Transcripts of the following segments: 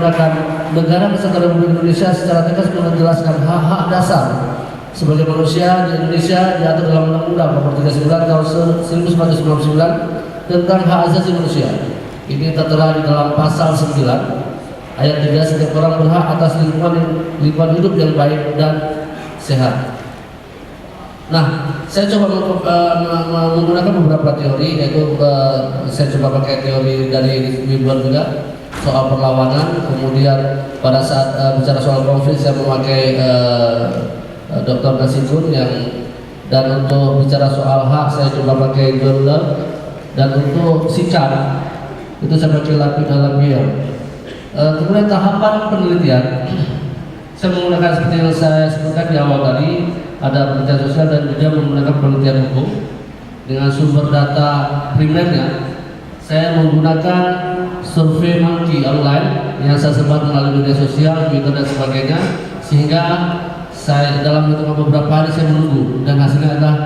menggunakan negara Kesatuan Republik Indonesia secara tegas menjelaskan hak-hak dasar sebagai manusia di Indonesia diatur dalam Undang-Undang Nomor 39 Tahun 1999 tentang hak asasi manusia. Ini tertera di dalam pasal 9 ayat 3, setiap orang berhak atas lingkungan hidup yang baik dan sehat. Nah, saya coba menggunakan beberapa teori, yaitu saya coba pakai teori dari Wibuan juga soal perlawanan. Kemudian pada saat bicara soal konflik saya memakai Dr. Nasibun dan untuk bicara soal hak saya coba pakai Gödel, dan untuk sikap itu saya pakai Lapid. Kemudian tahapan penelitian saya menggunakan seperti yang saya sebutkan di awal tadi, ada penelitian sosial dan juga menggunakan penelitian hukum dengan sumber data primernya. Saya menggunakan survei monkey online yang saya sebar melalui media sosial, Twitter dan sebagainya, sehingga saya dalam hitungan beberapa hari saya menunggu, dan hasilnya adalah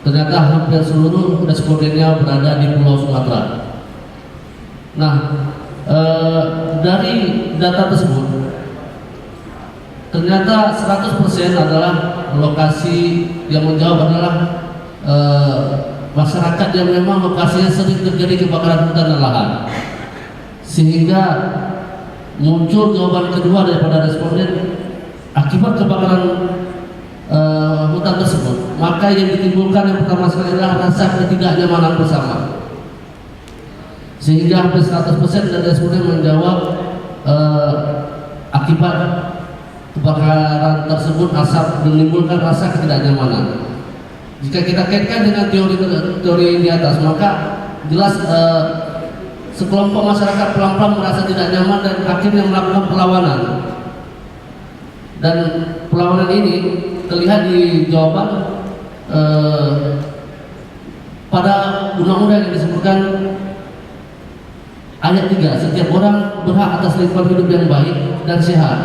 ternyata hampir seluruh respondennya berada di Pulau Sumatera. Nah, dari data tersebut ternyata 100% adalah lokasi yang menjawab adalah masyarakat yang memang lokasinya sering terjadi kebakaran hutan dan lahan, sehingga muncul jawaban kedua daripada responden akibat kebakaran hutan tersebut. Maka yang ditimbulkan yang pertama sekali adalah rasa ketidaknyamanan bersama, sehingga hampir 100% dari responden menjawab akibat kebakaran tersebut asap menimbulkan rasa ketidaknyamanan. Jika kita kaitkan dengan teori di atas, maka jelas sekelompok masyarakat pelan-pelan merasa tidak nyaman dan akhirnya melakukan perlawanan. Dan perlawanan ini terlihat di jawaban pada undang-undang yang disebutkan ayat 3, setiap orang berhak atas lingkungan hidup yang baik dan sehat.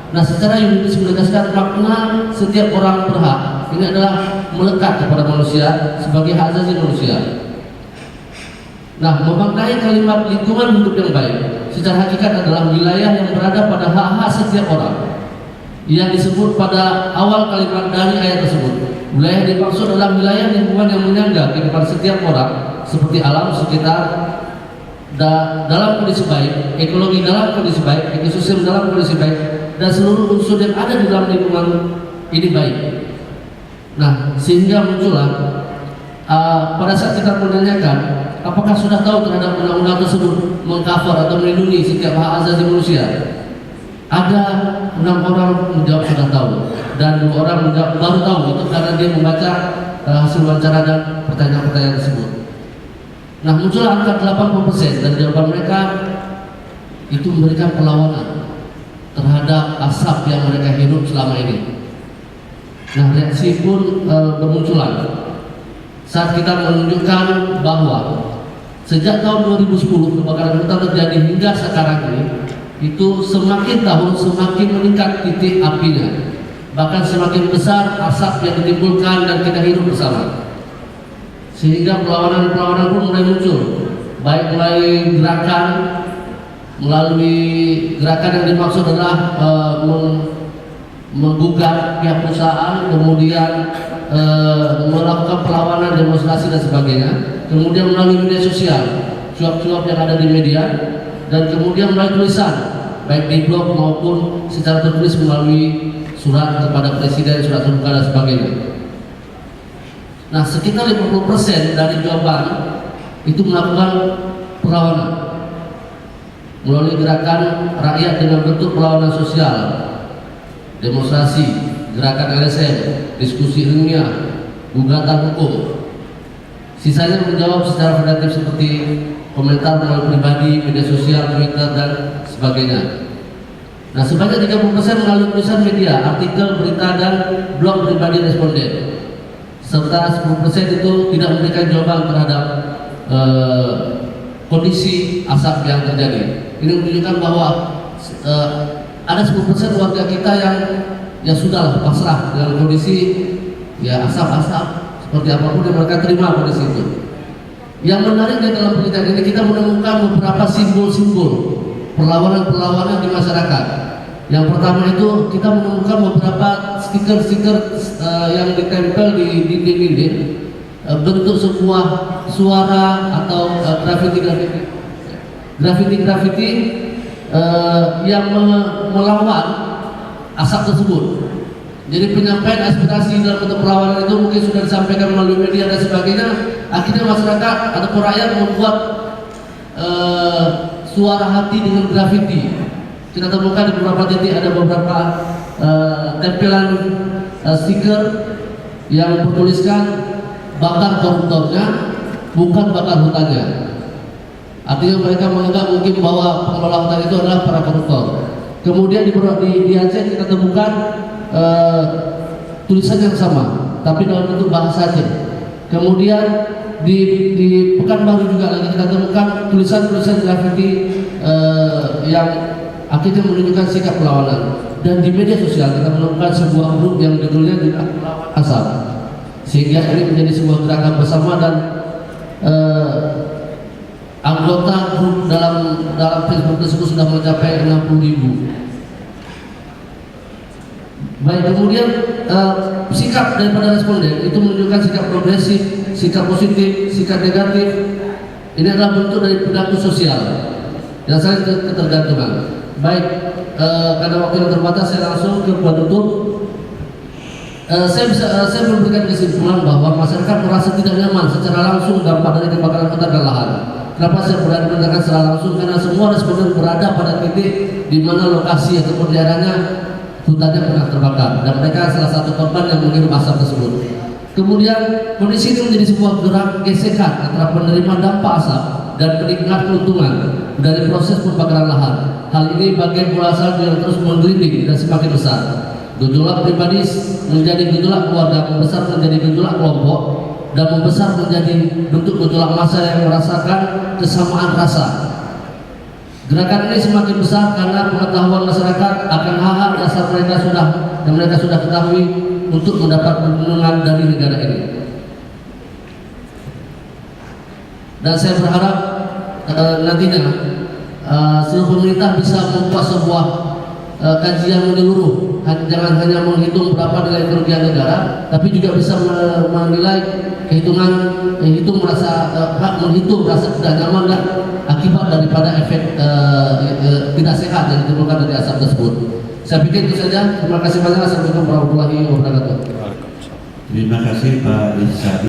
Nah, secara yuridis menegaskan makna setiap orang berhak ini adalah melekat kepada manusia sebagai hak asasi manusia. Nah, memaknai kalimat lingkungan hidup yang baik secara hakikat adalah wilayah yang berada pada hak-hak setiap orang yang disebut pada awal kalimat dari ayat tersebut. Wilayah yang dimaksud adalah wilayah lingkungan yang menyangga kehidupan setiap orang seperti alam sekitar dalam kondisi baik, ekologi dalam kondisi baik, ekosistem dalam kondisi baik, dan seluruh unsur yang ada di dalam lingkungan ini baik. Nah, sehingga muncullah pada saat kita menanyakan apakah sudah tahu terhadap undang-undang tersebut mengcover atau melindungi setiap hak asasi manusia, ada 6 orang menjawab sudah tahu, dan 2 orang menjawab baru tahu. Itu karena dia membaca hasil wawancara dan pertanyaan-pertanyaan tersebut. Nah, muncullah angka 80% dan jawaban mereka itu memberikan perlawanan terhadap asap yang mereka hidup selama ini. Nah, reaksi pun bermunculan saat kita menunjukkan bahwa sejak tahun 2010 kebakaran hutan terjadi hingga sekarang ini, itu semakin tahun semakin meningkat titik apinya, bahkan semakin besar asap yang ditimbulkan dan kita hidup bersama, sehingga perlawanan-perlawanan pun mulai muncul, baik melalui gerakan, melalui gerakan yang dimaksud adalah menggugat pihak perusahaan, kemudian melakukan perlawanan, demonstrasi dan sebagainya, kemudian melalui media sosial, cuap-cuap yang ada di media, dan kemudian melalui tulisan, baik di blog maupun secara tertulis melalui surat kepada presiden, surat terbuka dan sebagainya. Nah, sekitar 50% dari jawaban itu melakukan perlawanan melalui gerakan rakyat dengan bentuk perlawanan sosial, demonstrasi, gerakan LSM, diskusi ilmiah, gugatan hukum. Sisanya menjawab secara variatif seperti komentar melalui pribadi, media sosial, Twitter dan sebagainya. Nah, sebanyak 30% melalui tulisan media, artikel, berita dan blog pribadi responden. Serta 10% itu tidak memberikan jawaban terhadap kondisi asap yang terjadi. Ini menunjukkan bahwa ada 10% warga kita yang sudah pasrah dengan kondisi ya asap-asap seperti apapun yang mereka terima kondisi itu. Yang menarik dari dalam penelitian ini kita menemukan beberapa simbol-simbol perlawanan-perlawanan di masyarakat. Yang pertama itu kita menemukan beberapa stiker-stiker yang ditempel di dinding-dinding, bentuk sebuah suara atau grafiti yang melawan asap tersebut. Jadi penyampaian aspirasi dalam bentuk perlawanan itu mungkin sudah disampaikan melalui media dan sebagainya. Akhirnya masyarakat atau rakyat membuat suara hati dengan grafiti. Kita temukan di beberapa titik ada beberapa tempelan stiker yang bertuliskan bakar koruptornya, bukan bakar hutannya. Artinya mereka menganggap mungkin bahwa pengelola hutan itu adalah para koruptor. Kemudian di Aceh kita temukan tulisan yang sama, tapi dalam bentuk bahasa Aceh. Kemudian di Pekanbaru juga lagi kita temukan tulisan-tulisan grafiti yang akhirnya menunjukkan sikap perlawanan. Dan di media sosial kita menemukan sebuah grup yang judulnya juga Melawan Asap, sehingga ini menjadi sebuah gerakan bersama dan anggota grup dalam Facebook tersebut sudah mencapai 60.000. Baik, kemudian sikap daripada responden itu menunjukkan sikap progresif, sikap positif, sikap negatif. Ini adalah bentuk dari perilaku sosial yang saling ketergantungan. Baik, karena waktu yang terbatas saya langsung ke penutup. Saya memberikan kesimpulan bahwa masyarakat merasa tidak nyaman secara langsung dampak dari kebakaran hutan dan lahan. Kenapa saya berani menyatakan secara langsung? Karena semua responden berada pada titik di mana lokasi ataupun daerahnya hutannya pernah terbakar dan mereka salah satu korban yang menghirup asap tersebut. Kemudian kondisi ini menjadi sebuah gerak gesekan antara penerima dampak asap dan penikmat keuntungan dari proses pembakaran lahan. Hal ini bagian bola salju yang terus menggelinding dan semakin besar. Gejolak pribadi menjadi gejolak keluarga, membesar menjadi gejolak kelompok, dan membesar menjadi bentuk gejolak massa yang merasakan kesamaan rasa. Gerakan ini semakin besar karena pengetahuan masyarakat akan hak-hak dasar mereka sudah ketahui untuk mendapat perlindungan dari negara ini. Dan saya berharap nantinya seluruh pemerintah bisa membuat sebuah kajian menyeluruh, jangan hanya menghitung berapa nilai kerugian negara, tapi juga bisa menilai menghitung rasa tidak nyaman dan akibat daripada efek tidak sehat yang ditimbulkan dari asap tersebut. Saya pikir itu saja. Terima kasih banyak. Assalamualaikum warahmatullahi wabarakatuh. Terima kasih Pak Irsadi.